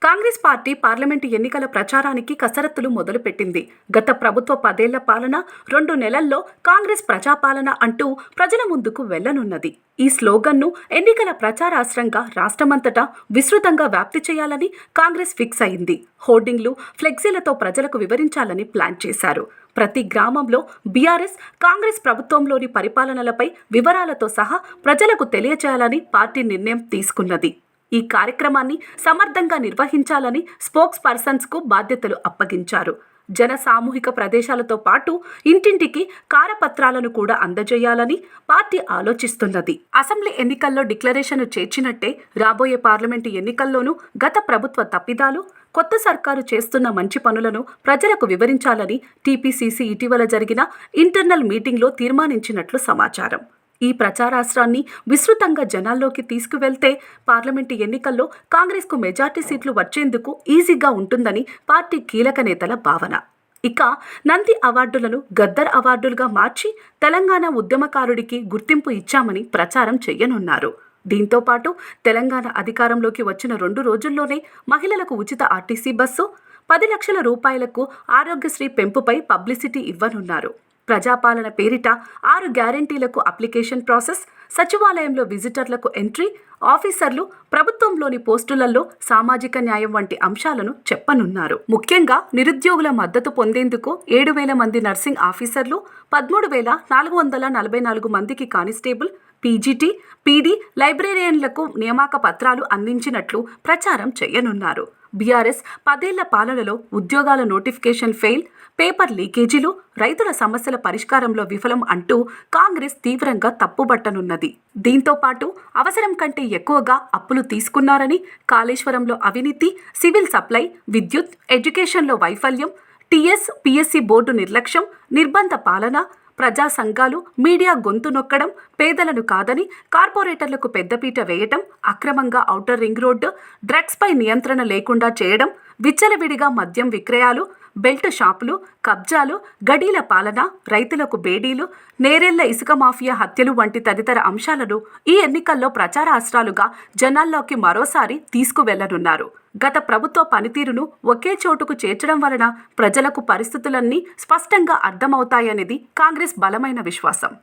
Congress party parliament ఎన్నికల ప్రచారానికి కసరత్తులు మొదలుపెట్టింది. గత ప్రభుత్వ 10 ఏళ్ల పాలన, 2 నెలల్లో కాంగ్రెస్ ప్రజాపాలన అంటూ ప్రజల ముందుకు వెళ్లనున్నది. ఈ స్లోగన్ను ఎన్నికల ప్రచారాస్త్రంగా రాష్ట్రమంతటా విస్తృతంగా వ్యాప్తి చేయాలని కాంగ్రెస్ ఫిక్స్ అయింది. హోర్డింగ్లు, ఫ్లెక్సీలతో ప్రజలకు వివరించాలని ప్లాన్ చేశారు. ప్రతి గ్రామంలో బీఆర్ఎస్, కాంగ్రెస్ ప్రభుత్వంలోని పరిపాలనలపై వివరాలతో సహా ప్రజలకు తెలియచేయాలని పార్టీ నిర్ణయం తీసుకున్నది. ఈ కార్యక్రమాన్ని సమర్థంగా నిర్వహించాలని స్పోక్స్ పర్సన్స్కు బాధ్యతలు అప్పగించారు. జన సామూహిక ప్రదేశాలతో పాటు ఇంటింటికి కారపత్రాలను కూడా అందజేయాలని పార్టీ ఆలోచిస్తున్నది. అసెంబ్లీ ఎన్నికల్లో డిక్లరేషన్ చేర్చినట్టే రాబోయే పార్లమెంటు ఎన్నికల్లోనూ గత ప్రభుత్వ తప్పిదాలు, కొత్త సర్కారు చేస్తున్న మంచి పనులను ప్రజలకు వివరించాలని టీపీసీసీ ఇటీవల జరిగిన ఇంటర్నల్ మీటింగ్లో తీర్మానించినట్లు సమాచారం. ఈ ప్రచారాస్త్రాన్ని విస్తృతంగా జనాల్లోకి తీసుకువెళ్తే పార్లమెంటు ఎన్నికల్లో కాంగ్రెస్కు మెజార్టీ సీట్లు వచ్చేందుకు ఈజీగా ఉంటుందని పార్టీ కీలక నేతల భావన. ఇక నంది అవార్డులను గద్దర్ అవార్డులుగా మార్చి తెలంగాణ ఉద్యమకారుడికి గుర్తింపు ఇచ్చామని ప్రచారం చేయనున్నారు. దీంతో పాటు తెలంగాణ అధికారంలోకి వచ్చిన 2 రోజుల్లోనే మహిళలకు ఉచిత ఆర్టీసీ బస్సు, 10 లక్షల రూపాయలకు ఆరోగ్యశ్రీ పెంపుపై పబ్లిసిటీ ఇవ్వనున్నారు. ప్రజాపాలన పేరిట 6 గ్యారంటీలకు అప్లికేషన్ ప్రాసెస్, సచివాలయంలో విజిటర్లకు ఎంట్రీ, ఆఫీసర్లు, ప్రభుత్వంలోని పోస్టులలో సామాజిక న్యాయం వంటి అంశాలను చెప్పనున్నారు. ముఖ్యంగా నిరుద్యోగుల మద్దతు పొందేందుకు 7,000 మంది నర్సింగ్ ఆఫీసర్లు, 13,444 మందికి కానిస్టేబుల్, పీజీటీ, పీడీ, లైబ్రేరియన్లకు నియామక పత్రాలు అందించినట్లు ప్రచారం చేయనున్నారు. బీఆర్ఎస్ 10 ఏళ్ల పాలనలో ఉద్యోగాల నోటిఫికేషన్ ఫెయిల్, పేపర్ లీకేజీలు, రైతుల సమస్యల పరిష్కారంలో విఫలం అంటూ కాంగ్రెస్ తీవ్రంగా తప్పుబట్టనున్నది. దీంతో పాటు అవసరం కంటే ఎక్కువగా అప్పులు తీసుకున్నారని, కాళేశ్వరంలో అవినీతి, సివిల్ సప్లై, విద్యుత్, ఎడ్యుకేషన్లో వైఫల్యం, టీఎస్, పీఎస్సీ బోర్డు నిర్లక్ష్యం, నిర్బంధ పాలన, ప్రజా సంఘాలు, మీడియా గొంతు నొక్కడం, పేదలను కాదని కార్పొరేటర్లకు పెద్దపీట వేయటం, అక్రమంగా ఔటర్ రింగ్ రోడ్డు, డ్రగ్స్పై నియంత్రణ లేకుండా చేయడం, విచ్చలవిడిగా మద్యం విక్రయాలు, బెల్ట్ షాపులు, కబ్జాలు, గడీల పాలన, రైతులకు బేడీలు, నేరెళ్ల ఇసుక మాఫియా హత్యలు వంటి తదితర అంశాలను ఈ ఎన్నికల్లో ప్రచారాస్త్రాలుగా జనాల్లోకి మరోసారి తీసుకువెళ్లనున్నారు. గత ప్రభుత్వ పనితీరును ఒకే చోటుకు చేర్చడం వలన ప్రజలకు పరిస్థితులన్నీ స్పష్టంగా అర్థమవుతాయనేది కాంగ్రెస్ బలమైన విశ్వాసం.